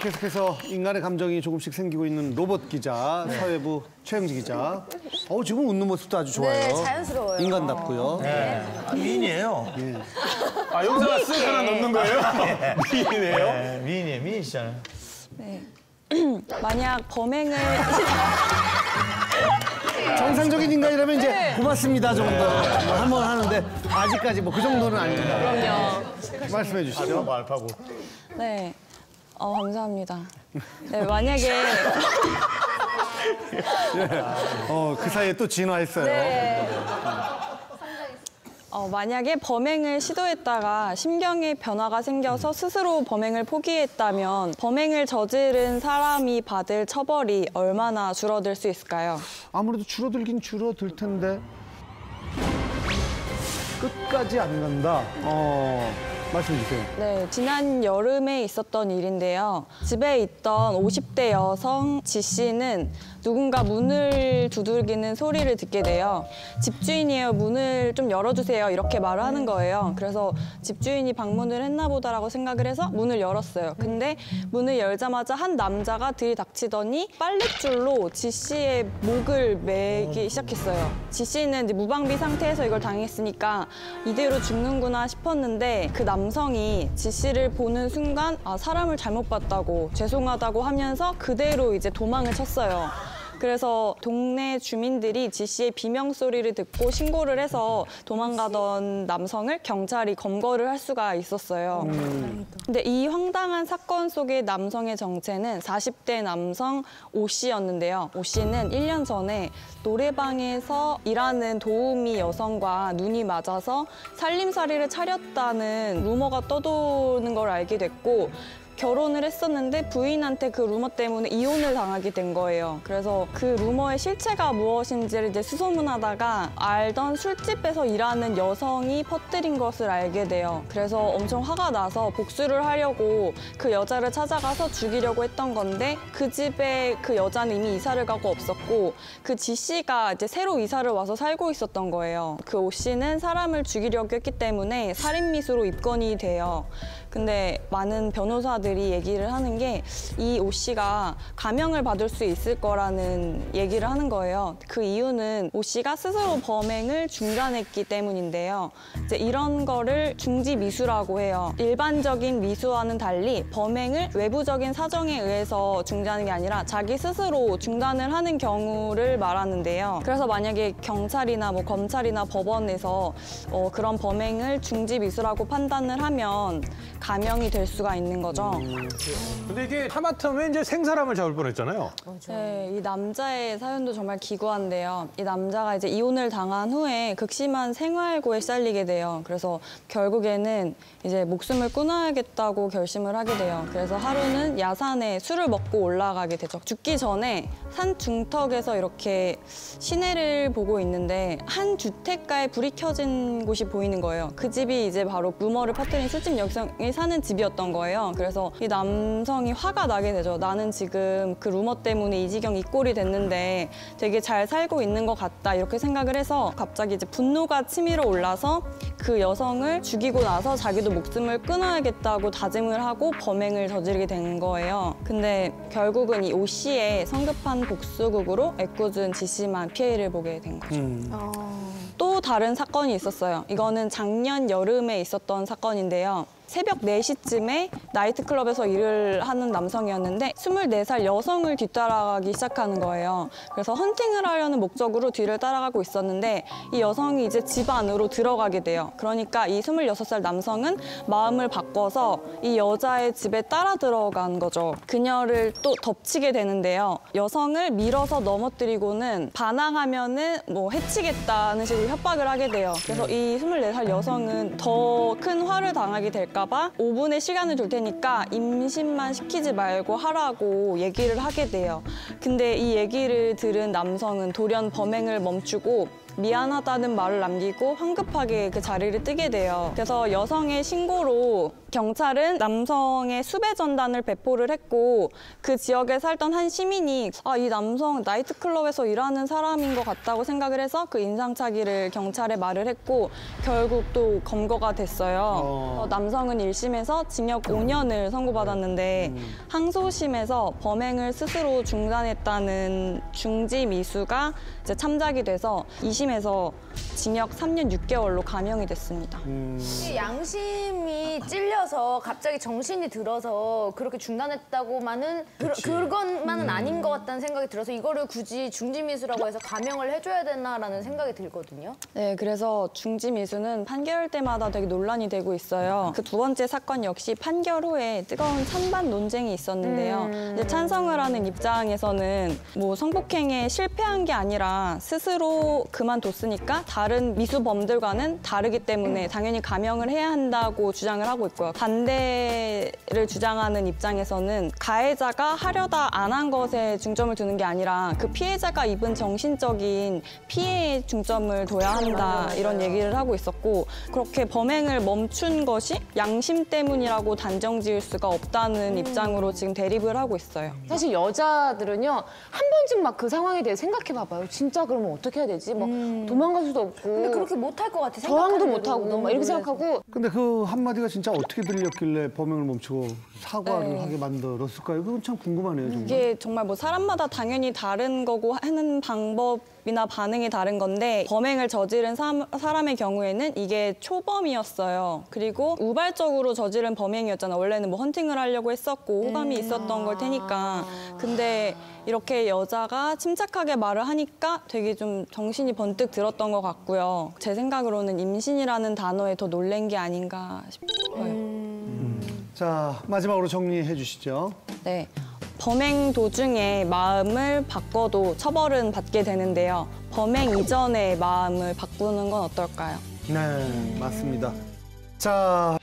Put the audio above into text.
계속해서 인간의 감정이 조금씩 생기고 있는 로봇 기자, 사회부 최영지 기자. 지금 웃는 모습도 아주 좋아요. 네, 자연스러워요. 인간답고요. 네. 미인이에요. 예. 여기다가 쓱 하나 넣는 거예요? 미인이에요? 네, 미인이에요. 미인이시잖아요. 네. 만약 범행을 정상적인 인간이라면 이제 고맙습니다 정도 한번 하는데 아직까지 뭐 그 정도는 아닙니다. 그럼요. 말씀해 주시죠. 알파고. 네. 감사합니다. 네, 만약에 그 사이에 또 진화했어요. 네. 만약에 범행을 시도했다가 심경의 변화가 생겨서 스스로 범행을 포기했다면 범행을 저지른 사람이 받을 처벌이 얼마나 줄어들 수 있을까요? 아무래도 줄어들긴 줄어들 텐데 끝까지 안 간다. 말씀해 주세요. 네, 지난 여름에 있었던 일인데요. 집에 있던 50대 여성 지 씨는 누군가 문을 두들기는 소리를 듣게 돼요. 집주인이에요. 문을 좀 열어주세요. 이렇게 말을 하는 거예요. 그래서 집주인이 방문을 했나 보다라고 생각을 해서 문을 열었어요. 근데 문을 열자마자 한 남자가 들이닥치더니 빨랫줄로 지 씨의 목을 매기 시작했어요. 지 씨는 이제 무방비 상태에서 이걸 당했으니까 이대로 죽는구나 싶었는데 그 남성이 지 씨를 보는 순간 사람을 잘못 봤다고 죄송하다고 하면서 그대로 이제 도망을 쳤어요. 그래서 동네 주민들이 지 씨의 비명 소리를 듣고 신고를 해서 도망가던 남성을 경찰이 검거를 할 수가 있었어요. 근데 이 황당한 사건 속의 남성의 정체는 40대 남성 오 씨였는데요. 오 씨는 1년 전에 노래방에서 일하는 도우미 여성과 눈이 맞아서 살림살이를 차렸다는 루머가 떠도는 걸 알게 됐고 결혼을 했었는데 부인한테 그 루머 때문에 이혼을 당하게 된 거예요. 그래서 그 루머의 실체가 무엇인지를 이제 수소문하다가 알던 술집에서 일하는 여성이 퍼뜨린 것을 알게 돼요. 그래서 엄청 화가 나서 복수를 하려고 그 여자를 찾아가서 죽이려고 했던 건데 그 집에 그 여자는 이미 이사를 가고 없었고 그 지 씨가 이제 새로 이사를 와서 살고 있었던 거예요. 그 오 씨는 사람을 죽이려고 했기 때문에 살인미수로 입건이 돼요. 근데 많은 변호사들이 얘기를 하는 게 이 오 씨가 감형을 받을 수 있을 거라는 얘기를 하는 거예요. 그 이유는 오 씨가 스스로 범행을 중단했기 때문인데요. 이제 이런 거를 중지 미수라고 해요. 일반적인 미수와는 달리 범행을 외부적인 사정에 의해서 중단하는 게 아니라 자기 스스로 중단을 하는 경우를 말하는데요. 그래서 만약에 경찰이나 뭐 검찰이나 법원에서 그런 범행을 중지 미수라고 판단을 하면 감형이 될 수가 있는 거죠. 근데 이게 하마터면 이제 생사람을 잡을 뻔했잖아요. 네, 이 남자의 사연도 정말 기구한데요. 이 남자가 이제 이혼을 당한 후에 극심한 생활고에 시달리게 돼요. 그래서 결국에는 이제 목숨을 끊어야겠다고 결심을 하게 돼요. 그래서 하루는 야산에 술을 먹고 올라가게 되죠. 죽기 전에 산 중턱에서 이렇게 시내를 보고 있는데 한 주택가에 불이 켜진 곳이 보이는 거예요. 그 집이 이제 바로 루머를 퍼뜨린 술집 여성이 사는 집이었던 거예요. 그래서 이 남성이 화가 나게 되죠. 나는 지금 그 루머 때문에 이 지경 이 꼴이 됐는데 되게 잘 살고 있는 것 같다 이렇게 생각을 해서 갑자기 이제 분노가 치밀어 올라서 그 여성을 죽이고 나서 자기도 목숨을 끊어야겠다고 다짐을 하고 범행을 저지르게 된 거예요. 근데 결국은 이 오 씨의 성급한 복수극으로 애꿎은 지 씨만 피해를 보게 된 거죠. 또 다른 사건이 있었어요. 이거는 작년 여름에 있었던 사건인데요. 새벽 4시쯤에 나이트클럽에서 일을 하는 남성이었는데 24살 여성을 뒤따라가기 시작하는 거예요. 그래서 헌팅을 하려는 목적으로 뒤를 따라가고 있었는데 이 여성이 이제 집 안으로 들어가게 돼요. 그러니까 이 26살 남성은 마음을 바꿔서 이 여자의 집에 따라 들어간 거죠. 그녀를 또 덮치게 되는데요. 여성을 밀어서 넘어뜨리고는 반항하면은 뭐 해치겠다는 식으로 협박을 하게 돼요. 그래서 이 24살 여성은 더 큰 화를 당하게 될까 봐 5분의 시간을 줄 테니까 임신만 시키지 말고 하라고 얘기를 하게 돼요. 근데 이 얘기를 들은 남성은 돌연 범행을 멈추고 미안하다는 말을 남기고 황급하게 그 자리를 뜨게 돼요. 그래서 여성의 신고로 경찰은 남성의 수배 전단을 배포를 했고 그 지역에 살던 한 시민이 이 남성 나이트클럽에서 일하는 사람인 것 같다고 생각을 해서 그 인상착의를 경찰에 말을 했고 결국 또 검거가 됐어요. 남성은 1심에서 징역 5년을 선고받았는데 항소심에서 범행을 스스로 중단했다는 중지 미수가 이제 참작이 돼서 2심에서 징역 3년 6개월로 감형이 됐습니다. 양심이 찔려서 갑자기 정신이 들어서 그렇게 중단했다고만은 그것만은 아닌 것 같다는 생각이 들어서 이거를 굳이 중지미수라고 해서 감형을 해줘야 되나라는 생각이 들거든요. 네, 그래서 중지미수는 판결 때마다 되게 논란이 되고 있어요. 그 두 번째 사건 역시 판결 후에 뜨거운 찬반 논쟁이 있었는데요. 이제 찬성을 하는 입장에서는 뭐 성폭행에 실패한 게 아니라 스스로 그만뒀으니까 다른 미수범들과는 다르기 때문에 당연히 감형을 해야 한다고 주장을 하고 있고요. 반대를 주장하는 입장에서는 가해자가 하려다 안 한 것에 중점을 두는 게 아니라 그 피해자가 입은 정신적인 피해에 중점을 둬야 한다 이런 얘기를 하고 있었고 그렇게 범행을 멈춘 것이 양심 때문이라고 단정 지을 수가 없다는 입장으로 지금 대립을 하고 있어요. 사실 여자들은요 한 번쯤 막 그 상황에 대해 생각해 봐봐요. 진짜 그러면 어떻게 해야 되지? 뭐 도망갈 수도 없고. 근데 그렇게 못할 것 같아. 저항도 생각하는 못하고 대로. 막 이렇게 생각하고. 근데 그 한마디가 진짜 어떻게 들렸길래 범행을 멈추고 사과를 하게 만들었을까요? 그건 참 궁금하네요, 정말. 이게 정말 뭐 사람마다 당연히 다른 거고 하는 방법이나 반응이 다른 건데 범행을 저지른 사람의 경우에는 이게 초범이었어요. 그리고 우발적으로 저지른 범행이었잖아. 원래는 뭐 헌팅을 하려고 했었고 호감이 있었던 걸 테니까. 근데 이렇게 여자가 침착하게 말을 하니까 되게 좀 정신이 번뜩 들었던 것 같고요. 제 생각으로는 임신이라는 단어에 더 놀란 게 아닌가 싶어요. 자, 마지막으로 정리해 주시죠. 네. 범행 도중에 마음을 바꿔도 처벌은 받게 되는데요. 범행 이전에 마음을 바꾸는 건 어떨까요? 네, 맞습니다. 자.